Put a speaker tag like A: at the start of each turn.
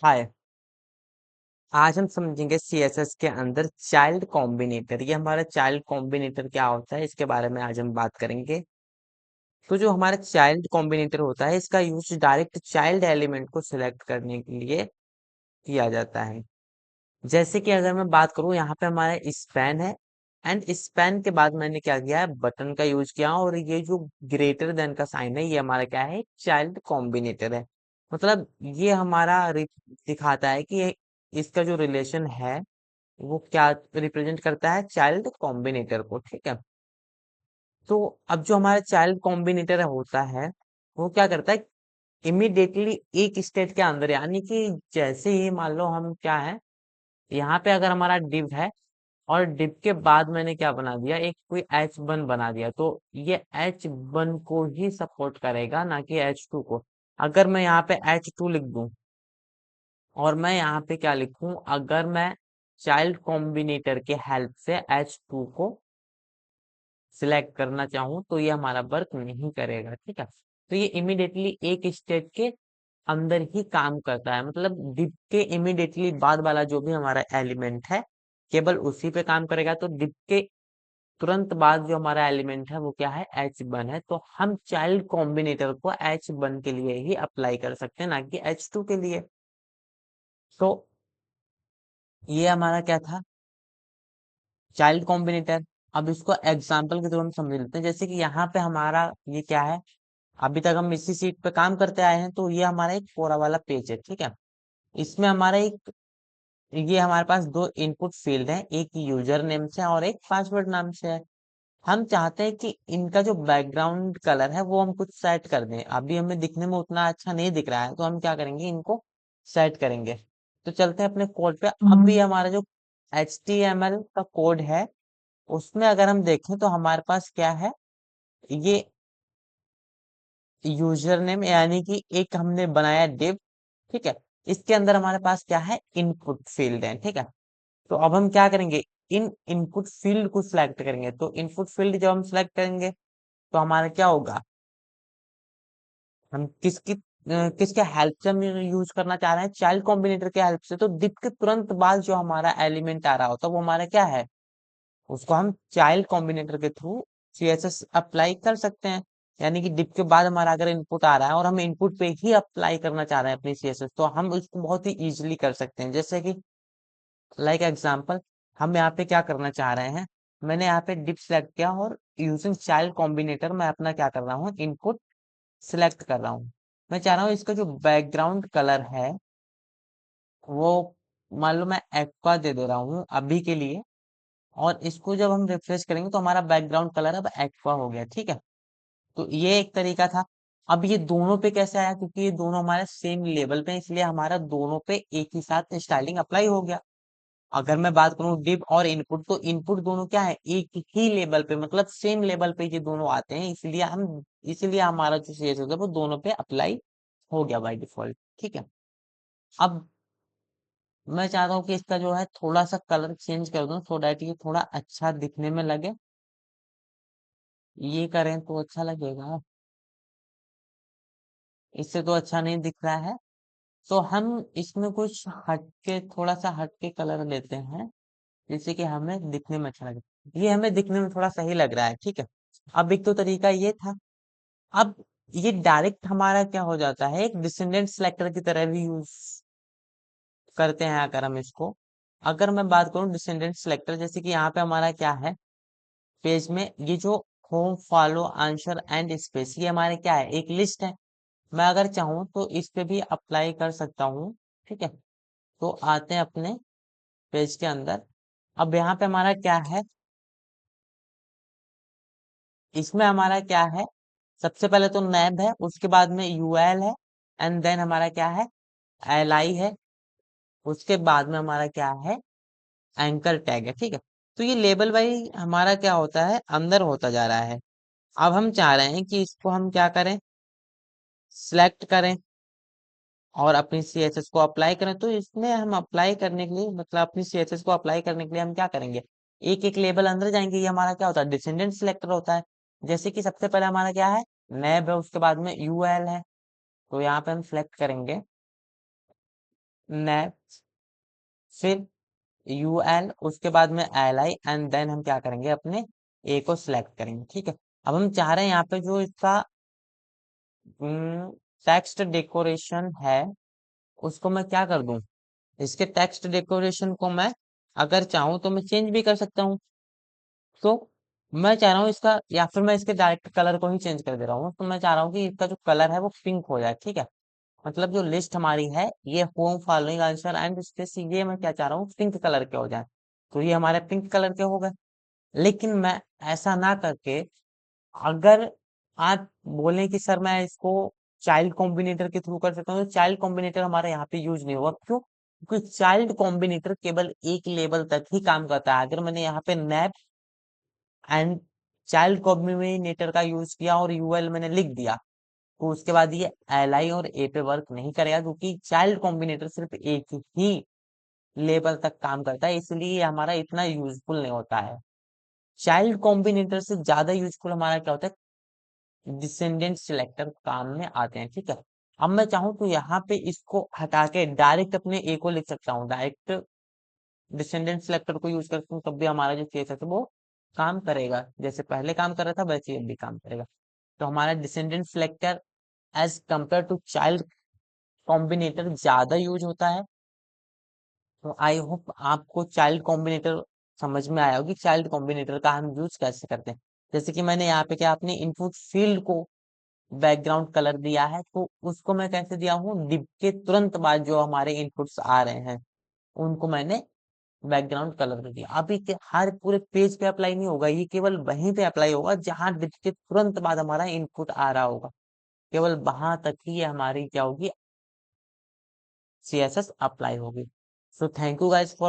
A: हाय। आज हम समझेंगे सीएसएस के अंदर चाइल्ड कॉम्बिनेटर। ये हमारा चाइल्ड कॉम्बिनेटर क्या होता है, इसके बारे में आज हम बात करेंगे। तो जो हमारा चाइल्ड कॉम्बिनेटर होता है, इसका यूज डायरेक्ट चाइल्ड एलिमेंट को सिलेक्ट करने के लिए किया जाता है। जैसे कि अगर मैं बात करूं, यहाँ पे हमारा स्पैन है एंड स्पैन के बाद मैंने क्या किया है, बटन का यूज किया। और ये जो ग्रेटर देन का साइन है, ये हमारा क्या है, चाइल्ड कॉम्बिनेटर है। मतलब ये हमारा दिखाता है कि इसका जो रिलेशन है वो क्या रिप्रेजेंट करता है, चाइल्ड कॉम्बिनेटर को। ठीक है। तो अब जो हमारा चाइल्ड कॉम्बिनेटर होता है, वो क्या करता है, इमिडिएटली एक स्टेट के अंदर, यानी कि जैसे ही मान लो हम क्या है, यहाँ पे अगर हमारा डिव है और डिव के बाद मैंने क्या बना दिया, एक कोई एच वन बना दिया, तो ये एच वन को ही सपोर्ट करेगा, ना कि एच टू को। अगर मैं यहाँ पे एच टू लिख दूं और मैं यहाँ पे क्या लिखूं, अगर मैं चाइल्ड कॉम्बिनेटर के हेल्प से एच टू को सिलेक्ट करना चाहूँ, तो ये हमारा वर्क नहीं करेगा। ठीक है। तो ये इमिडिएटली एक स्टेट के अंदर ही काम करता है, मतलब डिप के इमिडिएटली बाद वाला जो भी हमारा एलिमेंट है, केवल उसी पे काम करेगा। तो डिप के तुरंत बाद जो हमारा एलिमेंट है वो क्या है, एच वन है। तो हम चाइल्ड कॉम्बिनेटर को एच वन के लिए ही अप्लाई कर सकते हैं, ना कि एच टू के लिए। तो ये हमारा क्या था, चाइल्ड कॉम्बिनेटर। अब इसको एग्जाम्पल के थ्रू हम समझ लेते हैं। जैसे कि यहाँ पे हमारा ये क्या है, अभी तक हम इसी सीट पे काम करते आए हैं, तो ये हमारा एक कोरा वाला पेज है। ठीक है। इसमें हमारा एक, ये हमारे पास दो इनपुट फील्ड है, एक यूजर नेम से और एक पासवर्ड नाम से है। हम चाहते हैं कि इनका जो बैकग्राउंड कलर है वो हम कुछ सेट कर दें। अभी हमें दिखने में उतना अच्छा नहीं दिख रहा है, तो हम क्या करेंगे, इनको सेट करेंगे। तो चलते हैं अपने कोड पे। अब भी हमारा जो HTML का कोड है, उसमें अगर हम देखें तो हमारे पास क्या है, ये यूजर नेम, यानी कि एक हमने बनाया डिव। ठीक है। इसके अंदर हमारे पास क्या है, इनपुट फील्ड है। ठीक है। तो अब हम क्या करेंगे, इन इनपुट फील्ड को सिलेक्ट करेंगे। तो इनपुट फील्ड जब हम सिलेक्ट करेंगे, तो हमारा क्या होगा, हम किसके हेल्प से हम यूज करना चाह रहे हैं, चाइल्ड कॉम्बिनेटर के हेल्प से। तो डिव के तुरंत बाद जो हमारा एलिमेंट आ रहा होता है वो हमारा क्या है, उसको हम चाइल्ड कॉम्बिनेटर के थ्रू सीएसएस अप्लाई कर सकते हैं। यानी कि डिप के बाद हमारा अगर इनपुट आ रहा है और हम इनपुट पे ही अप्लाई करना चाह रहे हैं अपनी सीएसएस, तो हम उसको बहुत ही इजीली कर सकते हैं। जैसे कि लाइक एग्जांपल, हम यहाँ पे क्या करना चाह रहे हैं, मैंने यहाँ पे डिप सेलेक्ट किया और यूजिंग चाइल्ड कॉम्बिनेटर मैं अपना क्या कर रहा हूँ, इनपुट सिलेक्ट कर रहा हूँ। मैं चाह रहा हूँ इसका जो बैकग्राउंड कलर है वो, मान लो मैं एक्वा दे दे रहा हूँ अभी के लिए। और इसको जब हम रिफ्रेश करेंगे तो हमारा बैकग्राउंड कलर अब एक्वा हो गया। ठीक है। तो ये एक तरीका था। अब ये दोनों पे कैसे आया, क्योंकि ये दोनों हमारे सेम लेवल पे हैं, इसलिए हमारा दोनों पे एक ही साथ स्टाइलिंग अप्लाई हो गया। अगर मैं बात करूं डिव और इनपुट, तो इनपुट दोनों क्या है, एक ही लेवल पे, मतलब सेम लेवल पे ये दोनों आते हैं, इसलिए हमारा जो सीएसएस है वो दोनों पे अप्लाई हो गया बाय डिफॉल्ट। ठीक है। अब मैं चाहता हूँ कि इसका जो है थोड़ा सा कलर चेंज कर दूं, सो दैट ये थोड़ा अच्छा दिखने में लगे। ये करें तो अच्छा लगेगा, इससे तो अच्छा नहीं दिख रहा है। तो हम इसमें कुछ हटके, थोड़ा सा हटके कलर लेते हैं, जिससे कि हमें दिखने में अच्छा लगे। ये हमें दिखने में थोड़ा सही लग रहा है। ठीक है। अब एक तो तरीका ये था। अब ये डायरेक्ट हमारा क्या हो जाता है, एक डिसेंडेंट सेलेक्टर की तरह भी यूज करते हैं अगर हम इसको। अगर मैं बात करूं डिसेंडेंट सेलेक्टर, जैसे कि यहाँ पे हमारा क्या है, पेज में ये जो home follow answer and space, ये हमारे क्या है, एक लिस्ट है। मैं अगर चाहूँ तो इस पे भी अप्लाई कर सकता हूँ। ठीक है। तो आते हैं अपने पेज के अंदर। अब यहाँ पे हमारा क्या है, इसमें हमारा क्या है, सबसे पहले तो नैब है, उसके बाद में यूएल है, एंड देन हमारा क्या है, एलआई है, उसके बाद में हमारा क्या है, एंकर टैग है। ठीक है। तो ये लेबल वाइज हमारा क्या होता है, अंदर होता जा रहा है। अब हम चाह रहे हैं कि इसको हम क्या करें, सिलेक्ट करें और अपनी सीएसएस को अप्लाई करें। तो इसमें हम अप्लाई करने के लिए, मतलब अपनी सीएसएस को अप्लाई करने के लिए हम क्या करेंगे, एक एक लेबल अंदर जाएंगे। ये हमारा क्या होता है, डिसेंडेंट सिलेक्टर होता है। जैसे कि सबसे पहले हमारा क्या है, नैब है, उसके बाद में यूएल है। तो यहाँ पे हम सिलेक्ट करेंगे नैप, फिर यूएल, उसके बाद में एल आई, एंड देन हम क्या करेंगे, अपने ए को सिलेक्ट करेंगे। ठीक है, अब हम चाह रहे हैं यहाँ पे जो इसका टेक्स्ट डेकोरेशन है उसको मैं क्या कर दूं, इसके टेक्स्ट डेकोरेशन को मैं अगर चाहूँ तो मैं चेंज भी कर सकता हूँ। तो मैं चाह रहा हूँ इसका, या फिर मैं इसके डायरेक्ट कलर को ही चेंज कर दे रहा हूँ, तो मैं चाह रहा हूँ कि इसका जो कलर है वो पिंक हो जाए। ठीक है, मतलब जो लिस्ट हमारी है ये home following answer and space, ये मैं क्या चाह रहा हूँ, पिंक कलर के हो जाए। तो ये हमारे पिंक कलर के हो गए। लेकिन मैं ऐसा ना करके, अगर आप बोलें कि सर मैं इसको चाइल्ड कॉम्बिनेटर के थ्रू कर सकता हूँ, तो चाइल्ड कॉम्बिनेटर हमारे यहाँ पे यूज नहीं होगा। क्यों? क्योंकि चाइल्ड कॉम्बिनेटर केवल एक लेवल तक ही काम करता है। अगर मैंने यहाँ पे नैप एंड चाइल्ड कॉम्बिनेटर का यूज किया और यूएल मैंने लिख दिया, तो उसके बाद ये एल आई और ए पे वर्क नहीं करेगा, क्योंकि चाइल्ड कॉम्बिनेटर सिर्फ एक ही लेवल तक काम करता है, इसलिए ये हमारा इतना यूजफुल नहीं होता है। चाइल्ड कॉम्बिनेटर से ज्यादा यूजफुल हमारा क्या होता है, डिसेंडेंट सिलेक्टर काम में आते हैं। ठीक है, अब मैं चाहूँ तो यहाँ पे इसको हटा के डायरेक्ट अपने ए को लिख सकता हूँ, डायरेक्ट डिसेंडेंट सिलेक्टर को यूज करता हूँ, तब भी हमारा जो केस है वो काम करेगा, जैसे पहले काम कर रहा था वैसे ही अब भी काम करेगा। तो हमारा descendant selector as compare to child combinator ज्यादा यूज होता है। तो आई होप आपको चाइल्ड कॉम्बिनेटर समझ में आया होगी, चाइल्ड कॉम्बिनेटर का हम यूज कैसे करते हैं। जैसे कि मैंने यहाँ पे क्या, अपने इनपुट फील्ड को बैकग्राउंड कलर दिया है, तो उसको मैं कैसे दिया हूँ, डिप के तुरंत बाद जो हमारे इनपुट्स आ रहे हैं उनको मैंने बैकग्राउंड कलर कर दिया। अभी हर पूरे पेज पे अप्लाई नहीं होगा, ये केवल वहीं पे अप्लाई होगा जहां डिप के तुरंत बाद हमारा इनपुट आ रहा होगा, केवल वहां तक ही ये हमारी क्या होगी, सीएसएस अप्लाई होगी। So thank you guys for